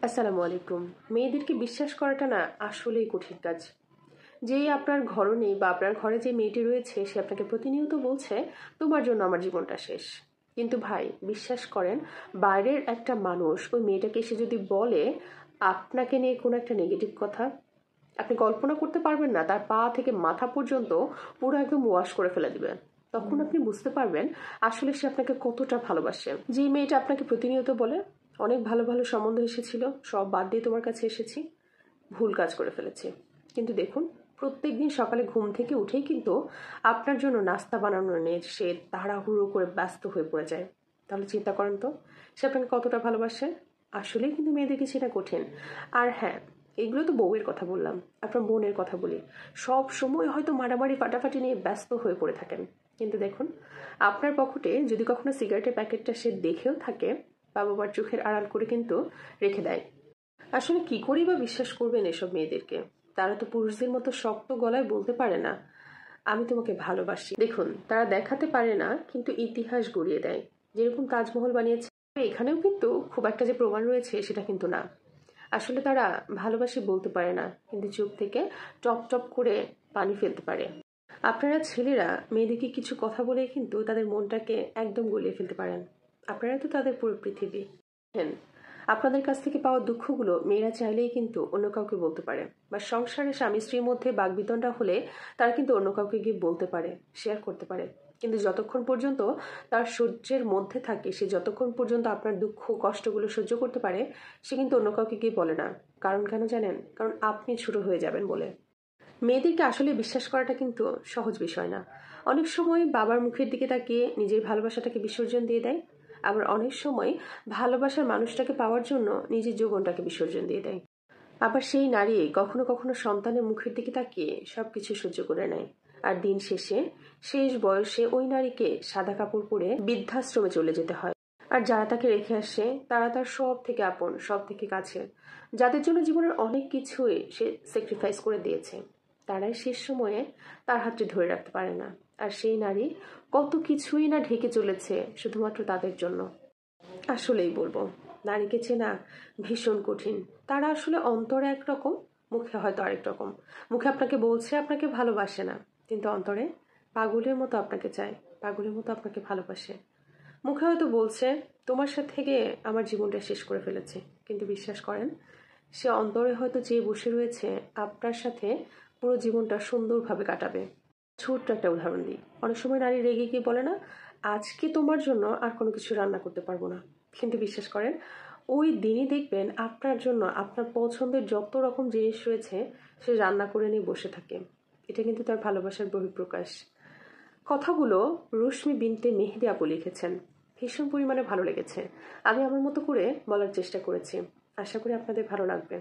আসসালামু আলাইকুম। মেয়েদেরকে বিশ্বাস করাটা না আসলেই কঠিন কাজ। যেই আপনার ঘরও নেই বা আপনার ঘরে যে মেয়েটি রয়েছে সে আপনাকে প্রতিনিয়ত বলছে তোমার জন্য আমার জীবনটা শেষ। কিন্তু ভাই বিশ্বাস করেন, বাইরের একটা মানুষ ওই মেয়েটাকে এসে যদি বলে আপনাকে নিয়ে কোনো একটা নেগেটিভ কথা, আপনি কল্পনা করতে পারবেন না তার পা থেকে মাথা পর্যন্ত পুরো একদম ওয়াশ করে ফেলে দিবে। তখন আপনি বুঝতে পারবেন আসলে সে আপনাকে কতটা ভালোবাসে। যে মেয়েটা আপনাকে প্রতিনিয়ত বলে অনেক ভালো ভালো সম্বন্ধ এসেছিল, সব বাদ দিয়ে তোমার কাছে এসেছি, ভুল কাজ করে ফেলেছে। কিন্তু দেখুন, প্রত্যেকদিন সকালে ঘুম থেকে উঠেই কিন্তু আপনার জন্য নাস্তা বানানো নিয়ে সে তাড়াহুড়ো করে ব্যস্ত হয়ে পড়ে যায়। তাহলে চিন্তা করেন তো সে আপনাকে কতটা ভালোবাসে। আসলেই কিন্তু মেয়েদেরকে সেটা কঠিন। আর হ্যাঁ, এগুলো তো বউয়ের কথা বললাম, আপনার বোনের কথা বলি। সব সময় হয়তো মারামারি ফাটাফাটি নিয়ে ব্যস্ত হয়ে পড়ে থাকেন, কিন্তু দেখুন আপনার পকেটে যদি কখনো সিগারেটের প্যাকেটটা সে দেখেও থাকে, বাবা মার চোখের আড়াল করে কিন্তু রেখে দেয়। আসলে কি করেই বা বিশ্বাস করবেন এসব মেয়েদেরকে? তারা তো পুরুষদের মতো শক্ত গলায় বলতে পারে না আমি তোমাকে ভালোবাসি। দেখুন, তারা দেখাতে পারে না কিন্তু ইতিহাস গড়িয়ে দেয়। যেরকম তাজমহল বানিয়েছে, এখানেও কিন্তু খুব একটা যে প্রমাণ রয়েছে সেটা কিন্তু না। আসলে তারা ভালোবাসি বলতে পারে না, কিন্তু চোখ থেকে টপ টপ করে পানি ফেলতে পারে। আপনারা ছেলেরা মেয়েদেরকে কিছু কথা বলে কিন্তু তাদের মনটাকে একদম গলিয়ে ফেলতে পারেন। আপনারা তো তাদের পুরো পৃথিবী। হ্যাঁ, আপনাদের কাছ থেকে পাওয়া দুঃখগুলো মেয়েরা চাইলেই কিন্তু অন্য কাউকে বলতে পারে, বা সংসারে স্বামী স্ত্রীর মধ্যে বাগবিতণ্ডা হলে তারা কিন্তু অন্য কাউকে গিয়ে বলতে পারে, শেয়ার করতে পারে। কিন্তু যতক্ষণ পর্যন্ত তার সহ্যের মধ্যে থাকে, সে যতক্ষণ পর্যন্ত আপনার দুঃখ কষ্টগুলো সহ্য করতে পারে, সে কিন্তু অন্য কাউকে গিয়ে বলে না। কারণ কেন জানেন? কারণ আপনি ছোট হয়ে যাবেন বলে। মেয়েদেরকে আসলে বিশ্বাস করাটা কিন্তু সহজ বিষয় না। অনেক সময় বাবার মুখের দিকে তাকিয়ে নিজের ভালোবাসাটাকে বিসর্জন দিয়ে দেয়, আবার অনেক সময় ভালোবাসার মানুষটাকে পাওয়ার জন্য নিজের যৌবনটাকে বিসর্জন দিয়ে দেয়। আবার সেই নারী কখনো কখনো সন্তানের মুখের দিকে তাকিয়ে সবকিছু সহ্য করে নেয়। আর দিন শেষে শেষ বয়সে ওই নারীকে সাদা কাপড় পরে বৃদ্ধাশ্রমে চলে যেতে হয়। আর যারা তাকে রেখে আসে তারা তার সব থেকে আপন, সব থেকে কাছের, যাদের জন্য জীবনের অনেক কিছুই সে স্যাক্রিফাইস করে দিয়েছে, তারাই শেষ সময়ে তার হাতটি ধরে রাখতে পারে না। আর সেই নারী কত কিছুই না ঢেকে চলেছে শুধুমাত্র তাদের জন্য। আসলেই বলবো, নারীকে চেনা ভীষণ কঠিন। তারা আসলে অন্তরে একরকম, মুখে হয়তো আরেক রকম। মুখে আপনাকে বলছে আপনাকে ভালোবাসে না, কিন্তু অন্তরে পাগলের মতো আপনাকে চায়, পাগলের মতো আপনাকে ভালোবাসে। মুখে হয়তো বলছে তোমার সাথে থেকে আমার জীবনটা শেষ করে ফেলেছে, কিন্তু বিশ্বাস করেন সে অন্তরে হয়তো চেয়ে বসে রয়েছে আপনার সাথে পুরো জীবনটা সুন্দরভাবে কাটাবে। ছোট্ট একটা উদাহরণ দিই, অনেক সময় নারী রেগে গিয়ে বলে না আজকে তোমার জন্য আর কোনো কিছু রান্না করতে পারবো না, কিন্তু বিশ্বাস করেন ওই দিনই দেখবেন আপনার জন্য আপনার পছন্দের যত রকম জিনিস রয়েছে সে রান্না করে নিয়ে বসে থাকে। এটা কিন্তু তার ভালোবাসার বহিঃপ্রকাশ। কথাগুলো রশ্মি বিনতে মেহেদি আপু লিখেছেন, ভীষণ পরিমাণে ভালো লেগেছে। আমি আমার মতো করে বলার চেষ্টা করেছি, আশা করি আপনাদের ভালো লাগবে।